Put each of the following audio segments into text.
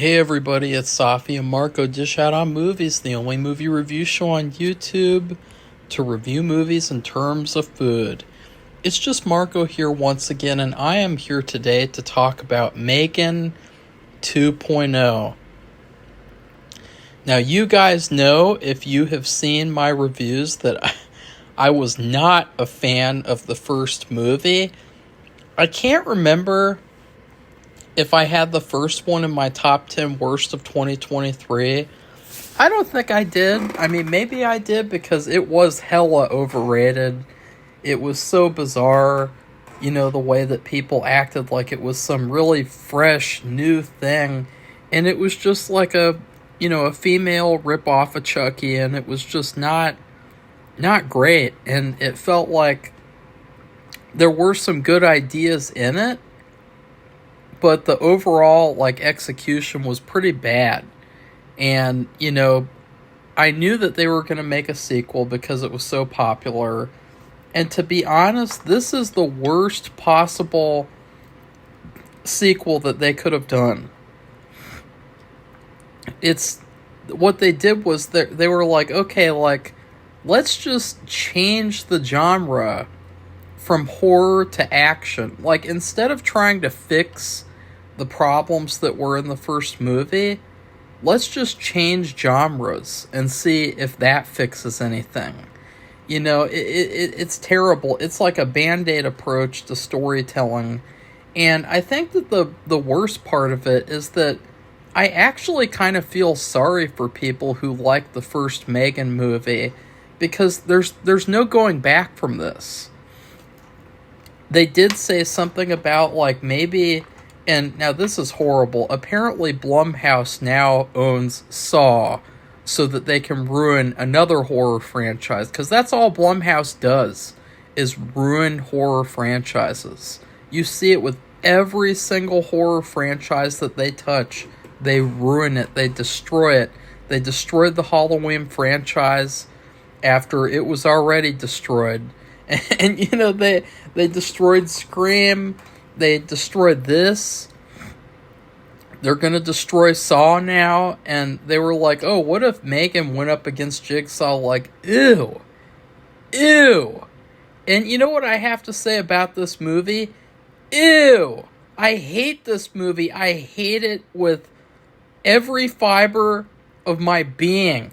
Hey everybody, it's Safi and Marco Dish Out on Movies, the only movie review show on YouTube to review movies in terms of food. It's just Marco here once again, and I am here today to talk about M3GAN 2.0. Now, you guys know, if you have seen my reviews, that I was not a fan of the first movie. I can't remember if I had the first one in my top 10 worst of 2023. I don't think I did. I mean, maybe I did because it was hella overrated. It was so bizarre, the way that people acted like it was some really fresh, new thing. And it was just like a female rip-off of Chucky, and it was just not great. And it felt like there were some good ideas in it, but the overall, execution was pretty bad. And, I knew that they were going to make a sequel because it was so popular. And to be honest, this is the worst possible sequel that they could have done. What they did was they were like, okay, let's just change the genre from horror to action. Instead of trying to fix the problems that were in the first movie, let's just change genres and see if that fixes anything. It's terrible. It's like a Band-Aid approach to storytelling. And I think that the worst part of it is that I actually kind of feel sorry for people who like the first M3GAN movie, because there's no going back from this. They did say something about maybe, and now this is horrible, apparently Blumhouse now owns Saw so that they can ruin another horror franchise, because that's all Blumhouse does, is ruin horror franchises. You see it with every single horror franchise that they touch. They ruin it. They destroy it. They destroyed the Halloween franchise after it was already destroyed. And they destroyed Scream. They destroyed this. They're going to destroy Saw now. And they were like, oh, what if M3GAN went up against Jigsaw? Ew. Ew. And you know what I have to say about this movie? Ew. I hate this movie. I hate it with every fiber of my being.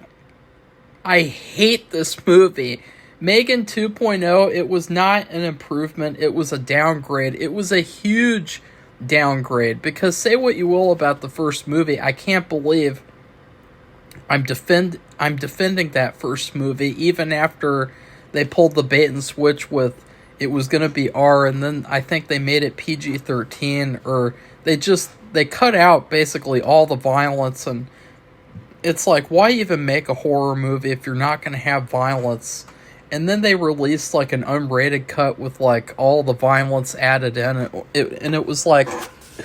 I hate this movie. M3GAN 2.0, it was not an improvement, it was a downgrade. It was a huge downgrade, because say what you will about the first movie, I can't believe I'm defending that first movie, even after they pulled the bait and switch with it was going to be R, and then I think they made it PG-13, or they cut out basically all the violence. And it's like, why even make a horror movie if you're not going to have violence? And then they released an unrated cut with all the violence added in it, and it was like,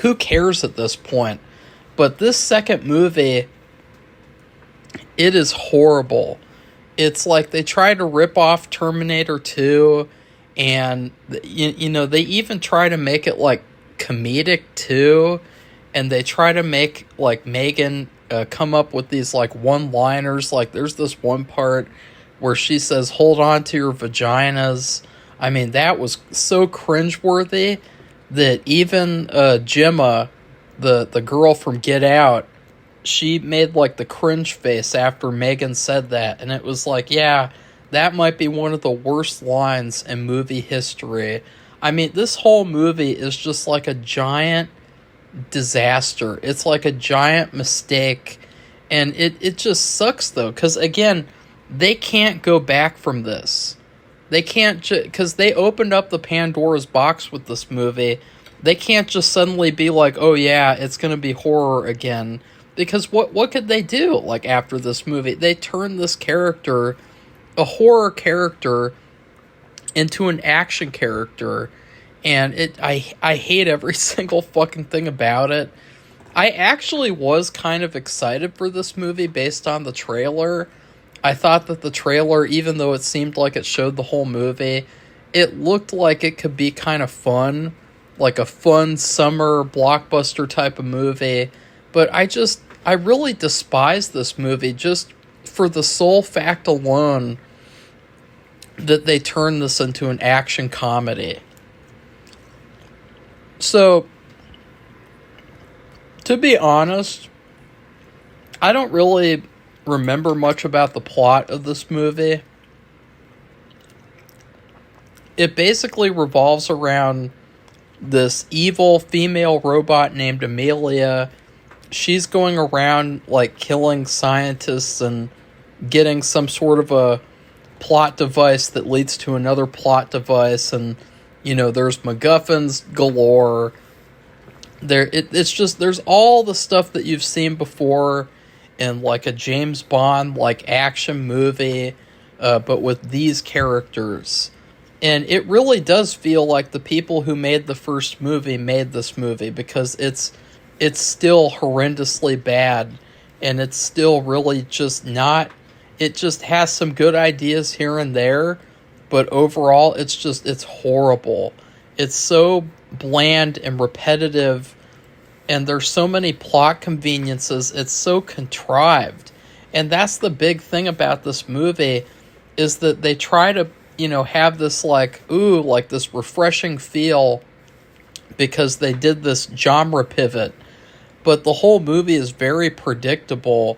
who cares at this point? But this second movie, it is horrible. It's like they tried to rip off Terminator 2, and they even try to make it comedic too, and they try to make M3GAN come up with these one-liners. There's this one part where she says, hold on to your vaginas. I mean, that was so cringeworthy that even Gemma, the girl from Get Out, she made the cringe face after M3GAN said that. And it was yeah, that might be one of the worst lines in movie history. I mean, this whole movie is just a giant disaster. It's a giant mistake. And it just sucks, though, because, again, they can't go back from this. They can't, because they opened up the Pandora's box with this movie. They can't just suddenly be oh yeah, it's going to be horror again. Because what could they do, after this movie? They turned this character, a horror character, into an action character. And I hate every single fucking thing about it. I actually was kind of excited for this movie based on the trailer. I thought that the trailer, even though it seemed like it showed the whole movie, it looked like it could be kind of fun. A fun summer blockbuster type of movie. But I really despise this movie just for the sole fact alone that they turned this into an action comedy. So, to be honest, I don't really remember much about the plot of this movie. It basically revolves around this evil female robot named Amelia. She's going around, like, killing scientists and getting some sort of a plot device that leads to another plot device, and, you know, there's MacGuffins galore. It's just, there's all the stuff that you've seen before in, like, a James Bond, like, action movie, but with these characters. And it really does feel like the people who made the first movie made this movie, because it's still horrendously bad, and it's still really just not, it just has some good ideas here and there, but overall it's horrible. It's so bland and repetitive, and there's so many plot conveniences. It's so contrived. And that's the big thing about this movie, is that they try to, you know, have this like, ooh, like this refreshing feel because they did this genre pivot. But the whole movie is very predictable,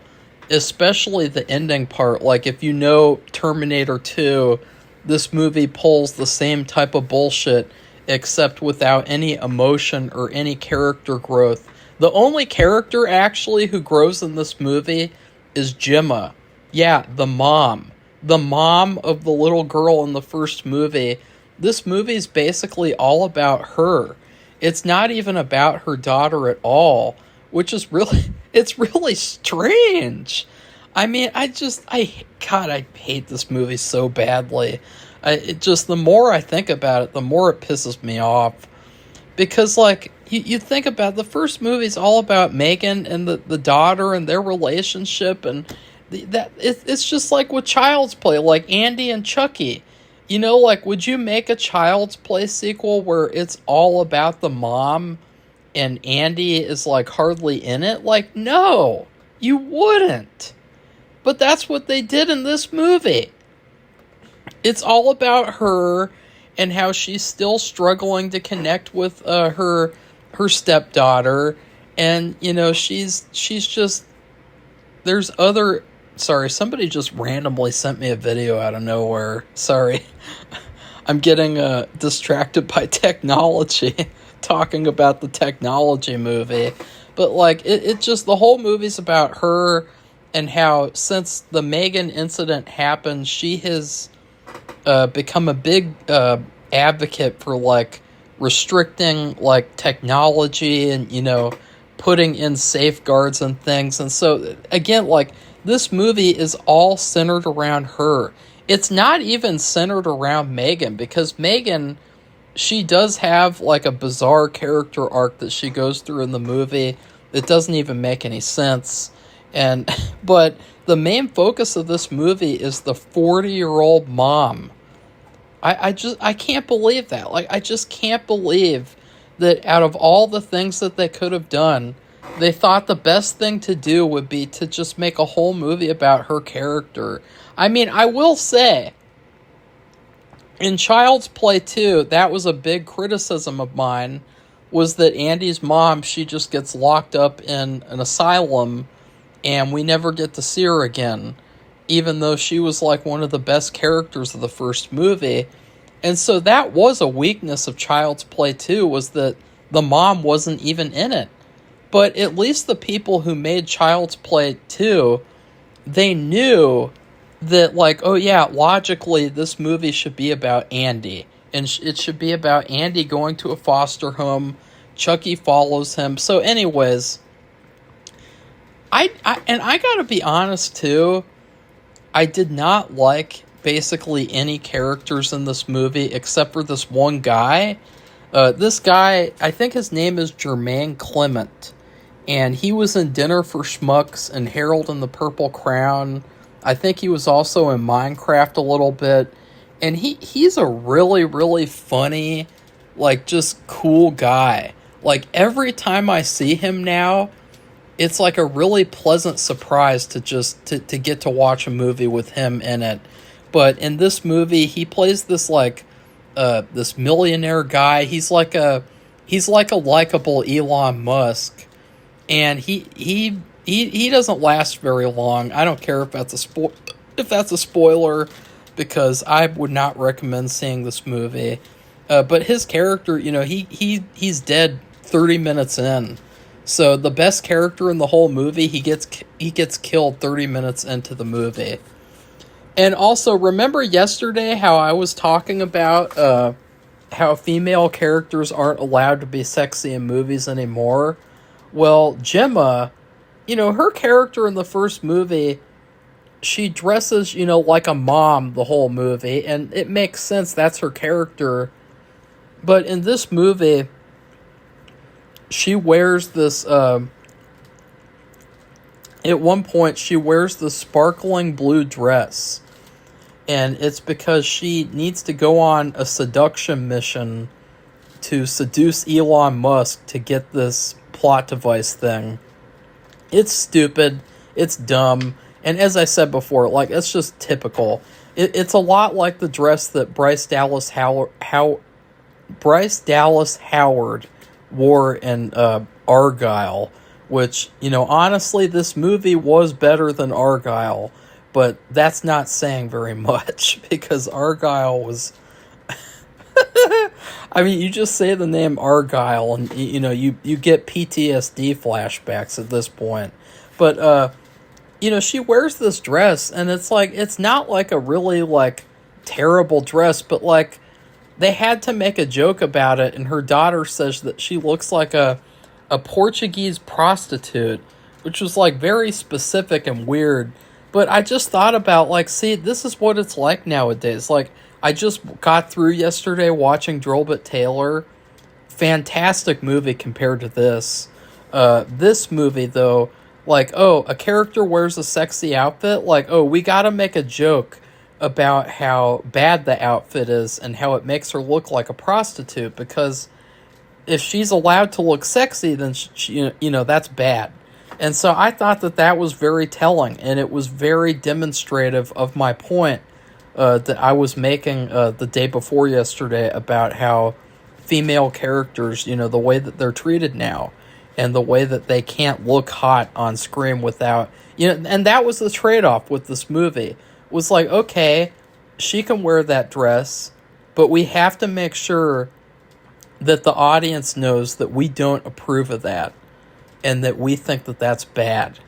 especially the ending part. Like, if you know Terminator 2, this movie pulls the same type of bullshit, except without any emotion or any character growth. The only character, actually, who grows in this movie is Gemma. Yeah, the mom. The mom of the little girl in the first movie. This movie is basically all about her. It's not even about her daughter at all, which is really, it's really strange. I mean, I hate this movie so badly. The more I think about it, the more it pisses me off. Because, like, you think about the first movie's all about M3GAN and the daughter and their relationship, and it's just like with Child's Play, like Andy and Chucky. You know, like, would you make a Child's Play sequel where it's all about the mom and Andy is, like, hardly in it? Like, no, you wouldn't. But that's what they did in this movie. It's all about her and how she's still struggling to connect with her stepdaughter, and, you know, she's just, there's other. Sorry, somebody just randomly sent me a video out of nowhere. Sorry. I'm getting distracted by technology, talking about the technology movie. But, like, it just, the whole movie's about her and how, since the M3GAN incident happened, she has become a big advocate for, like, restricting, like, technology and, you know, putting in safeguards and things. And so, again, like, this movie is all centered around her. It's not even centered around M3GAN, because M3GAN, she does have, like, a bizarre character arc that she goes through in the movie that doesn't even make any sense. But the main focus of this movie is the 40-year-old mom. I can't believe that. Like, I just can't believe that out of all the things that they could have done, they thought the best thing to do would be to just make a whole movie about her character. I mean, I will say, in Child's Play 2, that was a big criticism of mine, was that Andy's mom, she just gets locked up in an asylum, and we never get to see her again, even though she was, like, one of the best characters of the first movie. And so that was a weakness of Child's Play 2, was that the mom wasn't even in it. But at least the people who made Child's Play 2, they knew that, like, oh yeah, logically this movie should be about Andy. And it should be about Andy going to a foster home. Chucky follows him. So anyways, I gotta be honest too, I did not like basically any characters in this movie except for this one guy. This guy, I think his name is Jermaine Clement. And he was in Dinner for Schmucks and Harold and the Purple Crown. I think he was also in Minecraft a little bit. And he's a really, really funny, like, just cool guy. Like, every time I see him now, it's like a really pleasant surprise to just to get to watch a movie with him in it. But in this movie, he plays this like this millionaire guy. He's like a likable Elon Musk, and he doesn't last very long. I don't care if that's a spoiler, because I would not recommend seeing this movie. But his character, he's dead 30 minutes in. So the best character in the whole movie, he gets killed 30 minutes into the movie. And also, remember yesterday how I was talking about how female characters aren't allowed to be sexy in movies anymore? Well, Gemma, her character in the first movie, she dresses, like a mom the whole movie, and it makes sense, that's her character. But in this movie, she wears this, at one point, she wears this sparkling blue dress. And it's because she needs to go on a seduction mission to seduce Elon Musk to get this plot device thing. It's stupid. It's dumb. And as I said before, like, it's just typical. It's a lot like the dress that Bryce Dallas Howard wore in Argyle, which, honestly, this movie was better than Argyle, but that's not saying very much, because Argyle was... I mean, you just say the name Argyle, and, you get PTSD flashbacks at this point. But, she wears this dress, and it's like, it's not like a really, like, terrible dress, but, like, they had to make a joke about it, and her daughter says that she looks like a Portuguese prostitute, which was, like, very specific and weird. But I just thought about, like, see, this is what it's like nowadays. Like, I just got through yesterday watching Drillbit Taylor. Fantastic movie compared to this. This movie, though, like, oh, a character wears a sexy outfit. Like, oh, we gotta make a joke about how bad the outfit is and how it makes her look like a prostitute, because if she's allowed to look sexy, then she, that's bad. And so I thought that was very telling, and it was very demonstrative of my point that I was making the day before yesterday about how female characters, the way that they're treated now, and the way that they can't look hot on screen without, and that was the trade-off with this movie. Was like, okay, she can wear that dress, but we have to make sure that the audience knows that we don't approve of that, and that we think that that's bad.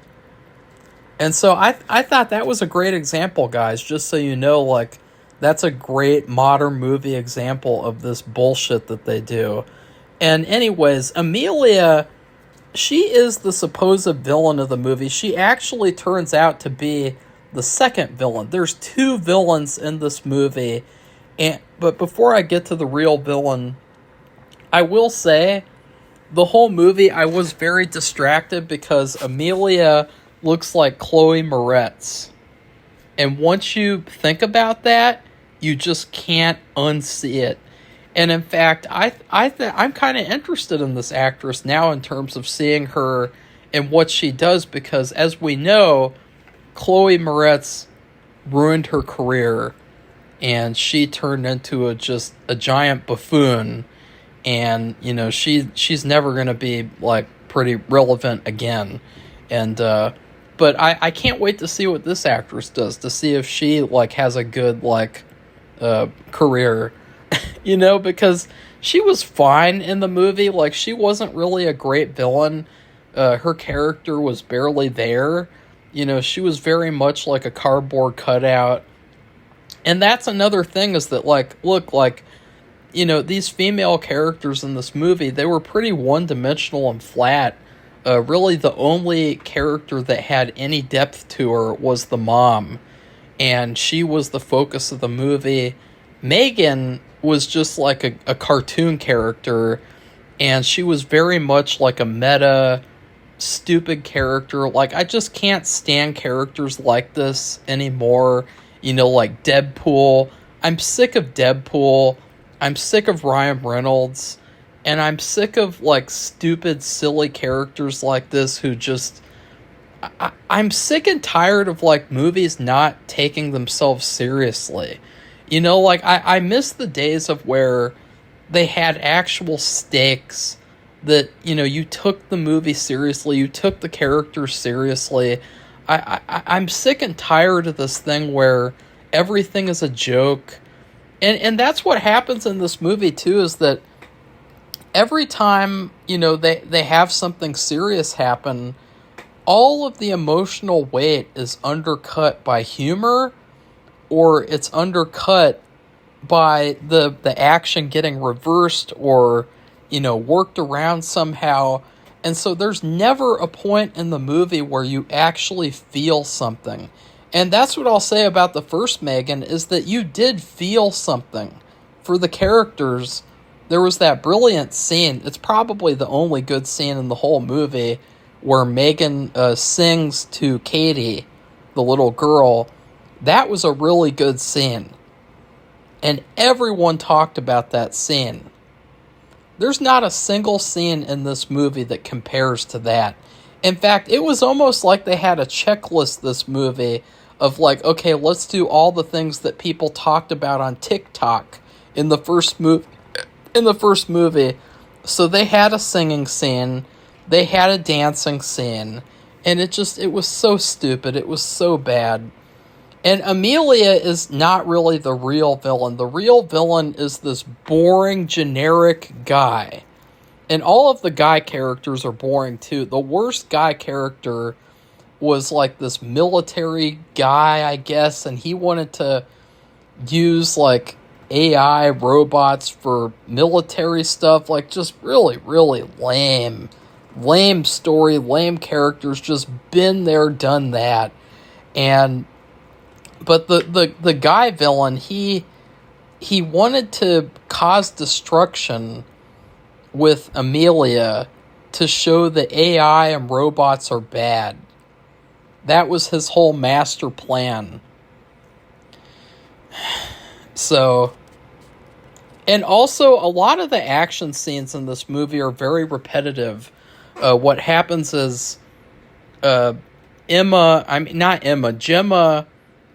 And so I thought that was a great example, guys, just so you know, like, that's a great modern movie example of this bullshit that they do. And anyways, Amelia, she is the supposed villain of the movie. She actually turns out to be the second villain. There's two villains in this movie, but before I get to the real villain, I will say, the whole movie I was very distracted because Amelia looks like Chloe Moretz. And once you think about that, you just can't unsee it. And in fact, I'm kind of interested in this actress now in terms of seeing her and what she does, because as we know, Chloe Moretz ruined her career, and she turned into a giant buffoon, and she's never gonna be like pretty relevant again. And but I can't wait to see what this actress does, to see if she like has a good like career, because she was fine in the movie. Like, she wasn't really a great villain. Her character was barely there. She was very much like a cardboard cutout. And that's another thing, is that, like, look, like, these female characters in this movie, they were pretty one-dimensional and flat. Really, the only character that had any depth to her was the mom. And she was the focus of the movie. M3GAN was just like a cartoon character. And she was very much like a meta, stupid character. Like, I just can't stand characters like this anymore. Like Deadpool. I'm sick of Deadpool. I'm sick of Ryan Reynolds. And I'm sick of, like, stupid, silly characters like this who just... I'm sick and tired of, like, movies not taking themselves seriously. You know, like, I miss the days of where they had actual stakes, that, you know, you took the movie seriously, you took the characters seriously. I'm sick and tired of this thing where everything is a joke. And that's what happens in this movie, too, is that every time, you know, they have something serious happen, all of the emotional weight is undercut by humor, or it's undercut by the action getting reversed or, you know, worked around somehow. And so there's never a point in the movie where you actually feel something. And that's what I'll say about the first M3GAN, is that you did feel something for the characters. There was that brilliant scene. It's probably the only good scene in the whole movie, where M3GAN sings to Katie, the little girl. That was a really good scene. And everyone talked about that scene. There's not a single scene in this movie that compares to that. In fact, it was almost like they had a checklist, this movie, of like, okay, let's do all the things that people talked about on TikTok in the first movie. So they had a singing scene, they had a dancing scene, and it was so stupid, it was so bad. And Amelia is not really the real villain. The real villain is this boring, generic guy. And all of the guy characters are boring, too. The worst guy character was, like, this military guy, I guess, and he wanted to use, like, AI robots for military stuff. Like, just really, really lame. Lame story, lame characters, just been there, done that. But the guy villain, he wanted to cause destruction with Amelia to show that AI and robots are bad. That was his whole master plan. So, and also a lot of the action scenes in this movie are very repetitive. What happens is Gemma,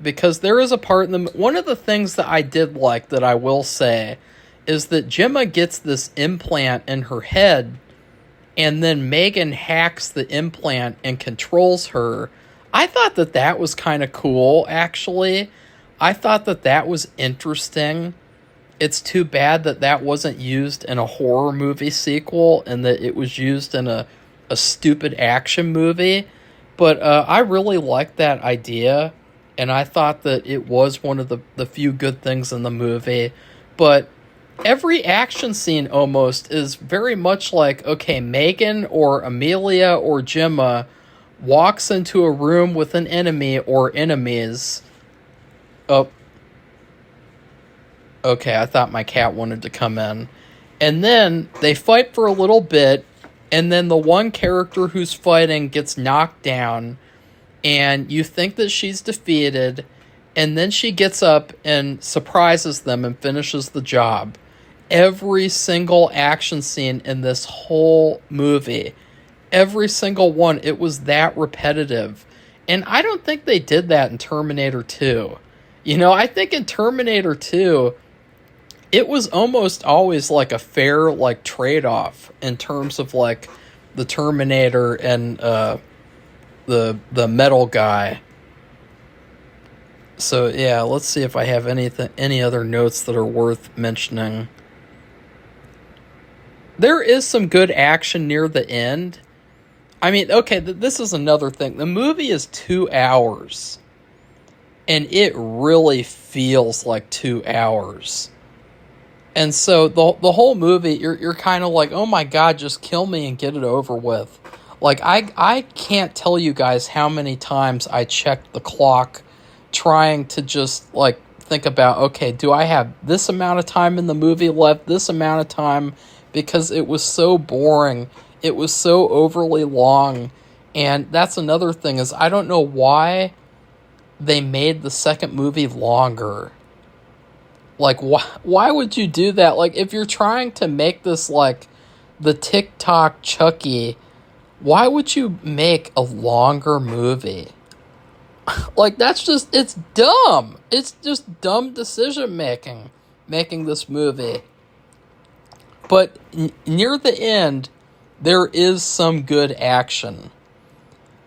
because there is a part in one of the things that I did like, that I will say, is that Gemma gets this implant in her head, and then M3GAN hacks the implant and controls her. I thought that was kind of cool, actually. I thought that was interesting. It's too bad that wasn't used in a horror movie sequel, and that it was used in a stupid action movie. But I really liked that idea. And I thought that it was one of the few good things in the movie. But every action scene almost is very much like, okay, M3GAN or Amelia or Gemma walks into a room with an enemy or enemies. Oh. Okay, I thought my cat wanted to come in. And then they fight for a little bit, and then the one character who's fighting gets knocked down, and you think that she's defeated, and then she gets up and surprises them and finishes the job. Every single action scene in this whole movie, every single one, it was that repetitive. And I don't think they did that in Terminator 2. You know, I think in Terminator 2, it was almost always like a fair, like, trade-off in terms of, like, the Terminator and the metal guy. So yeah, let's see if I have any other notes that are worth mentioning. There is some good action near the end. I mean, okay, this is another thing. The movie is 2 hours, and it really feels like 2 hours. And so the whole movie, you're kind of like, oh my god, just kill me and get it over with. Like, I can't tell you guys how many times I checked the clock trying to just, like, think about, okay, do I have this amount of time in the movie left, this amount of time? Because it was so boring. It was so overly long. And that's another thing, is I don't know why they made the second movie longer. Like, why would you do that? Like, if you're trying to make this, like, the TikTok Chucky, why would you make a longer movie? Like, it's dumb. It's just dumb decision making this movie. But near the end, there is some good action.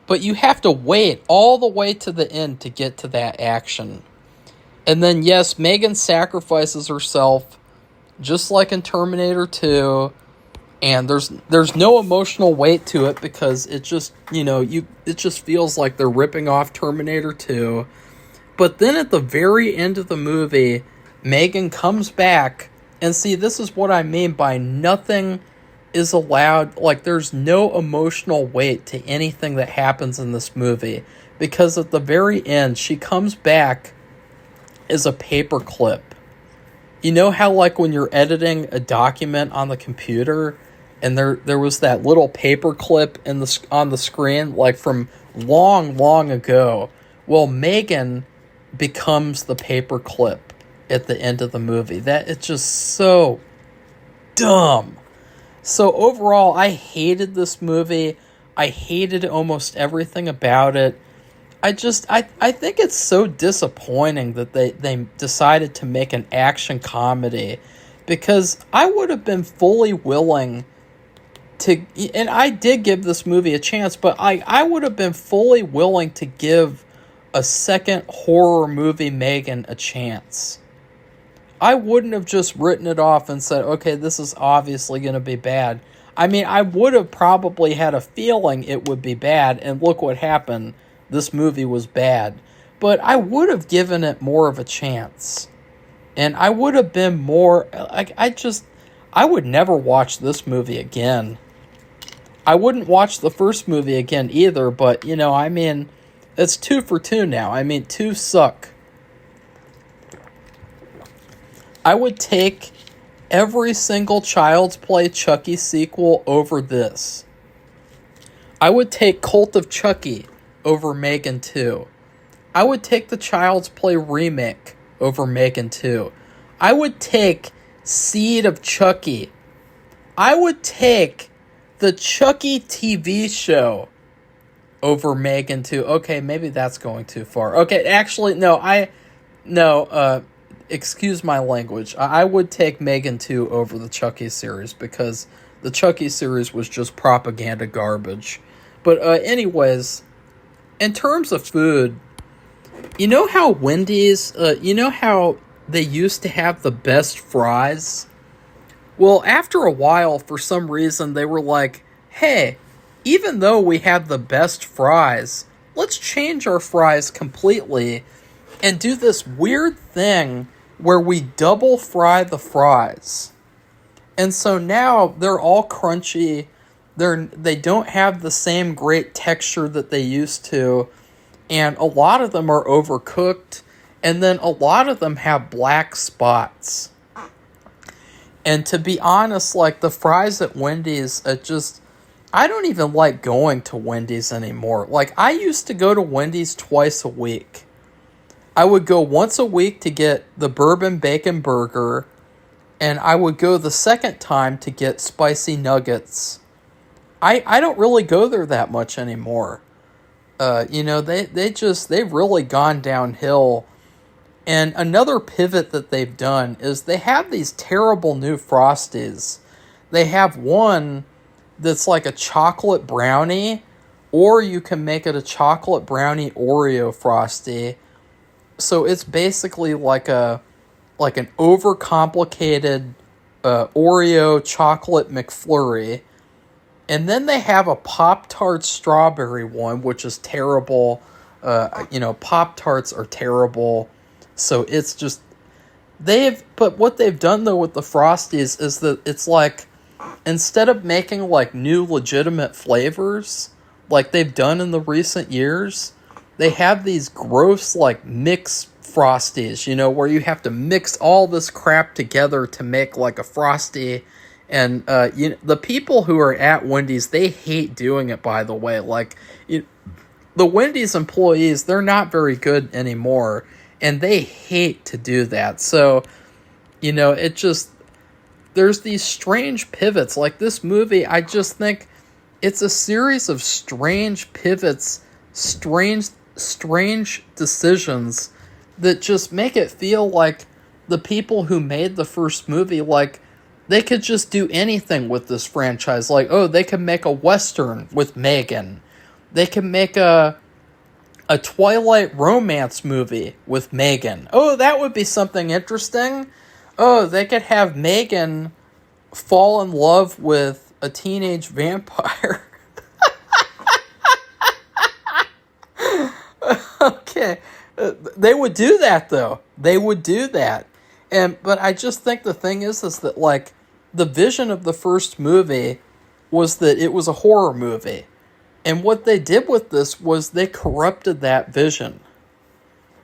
But you have to wait all the way to the end to get to that action. And then, yes, M3GAN sacrifices herself, just like in Terminator 2. And there's no emotional weight to it because it just, it just feels like they're ripping off Terminator 2. But then at the very end of the movie, M3GAN comes back, and see, this is what I mean by nothing is allowed, like there's no emotional weight to anything that happens in this movie. Because at the very end, she comes back as a paperclip. You know how, like, when you're editing a document on the computer, and there was that little paperclip on the screen, like from long ago. Well, M3GAN becomes the paperclip at the end of the movie. That it's just so dumb. So overall, I hated this movie. I hated almost everything about it. I think it's so disappointing that they decided to make an action comedy, because I would have been fully willing to, and I did give this movie a chance, but I would have been fully willing to give a second horror movie M3GAN a chance. I wouldn't have just written it off and said, okay, this is obviously going to be bad. I mean, I would have probably had a feeling it would be bad, and look what happened. This movie was bad. But I would have given it more of a chance. And I would have been more, like, I would never watch this movie again. I wouldn't watch the first movie again either, but, I mean, it's 2 for 2 now. I mean, 2 suck. I would take every single Child's Play Chucky sequel over this. I would take Cult of Chucky over M3GAN 2. I would take the Child's Play remake over M3GAN 2. I would take Seed of Chucky. I would take the Chucky TV show over M3GAN 2. Okay, maybe that's going too far. Okay, actually, excuse my language. I would take M3GAN 2 over the Chucky series, because the Chucky series was just propaganda garbage. But anyways, in terms of food, you know how Wendy's, how they used to have the best fries? Well, after a while, for some reason, they were like, hey, even though we have the best fries, let's change our fries completely and do this weird thing where we double fry the fries. And so now they're all crunchy. They don't have the same great texture that they used to. And a lot of them are overcooked. And then a lot of them have black spots. And to be honest, like, the fries at Wendy's, I don't even like going to Wendy's anymore. Like, I used to go to Wendy's twice a week. I would go once a week to get the bourbon bacon burger, and I would go the second time to get spicy nuggets. I don't really go there that much anymore. They've really gone downhill. And another pivot that they've done is they have these terrible new Frosties. They have one that's like a chocolate brownie, or you can make it a chocolate brownie Oreo Frosty. So it's basically like an overcomplicated Oreo chocolate McFlurry. And then they have a Pop-Tart strawberry one, which is terrible. Pop-Tarts are terrible. So it's just, but what they've done though with the Frosties is that it's like, instead of making like new legitimate flavors, like they've done in the recent years, they have these gross, like, mix Frosties, where you have to mix all this crap together to make, like, a Frosty. And, the people who are at Wendy's, they hate doing it, by the way. Like, the Wendy's employees, they're not very good anymore, and they hate to do that. So, there's these strange pivots. Like this movie, I just think it's a series of strange pivots, strange decisions that just make it feel like the people who made the first movie, like, they could just do anything with this franchise. Like, oh, they could make a Western with M3GAN. They could make a Twilight romance movie with M3GAN. Oh, that would be something interesting. Oh, they could have M3GAN fall in love with a teenage vampire. Okay. They would do that, though. They would do that. But I just think the thing is that, like, the vision of the first movie was that it was a horror movie. And what they did with this was they corrupted that vision.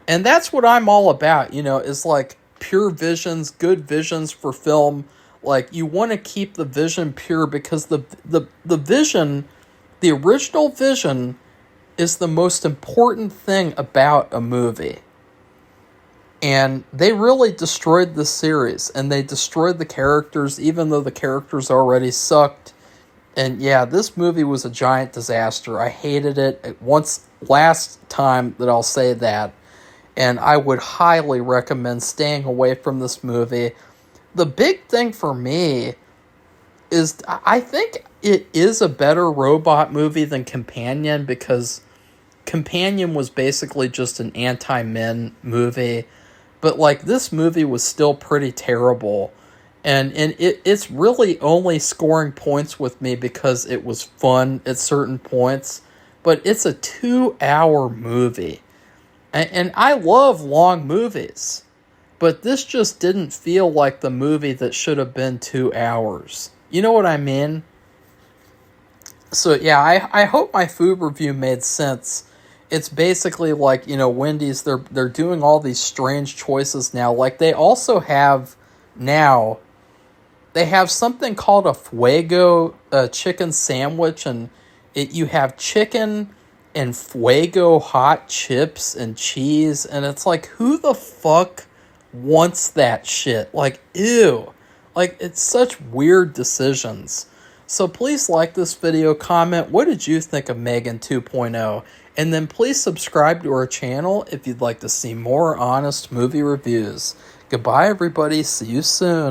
And that's what I'm all about, is like pure visions, good visions for film. Like, you want to keep the vision pure because the vision, the original vision, is the most important thing about a movie. And they really destroyed the series, and they destroyed the characters, even though the characters already sucked. And yeah, this movie was a giant disaster. I hated it. Last time that I'll say that. And I would highly recommend staying away from this movie. The big thing for me is I think it is a better robot movie than Companion, because Companion was basically just an anti-men movie. But, like, this movie was still pretty terrible. And it's really only scoring points with me because it was fun at certain points. But it's a 2-hour movie. And I love long movies. But this just didn't feel like the movie that should have been 2 hours. You know what I mean? So, yeah, I hope my food review made sense. It's basically like, Wendy's, they're doing all these strange choices now. Like, they also have now, they have something called a Fuego chicken sandwich, and you have chicken and Fuego hot chips and cheese, and it's like, who the fuck wants that shit? Like, ew. Like, it's such weird decisions. So please like this video, comment, what did you think of M3GAN 2.0? And then please subscribe to our channel if you'd like to see more honest movie reviews. Goodbye, everybody. See you soon.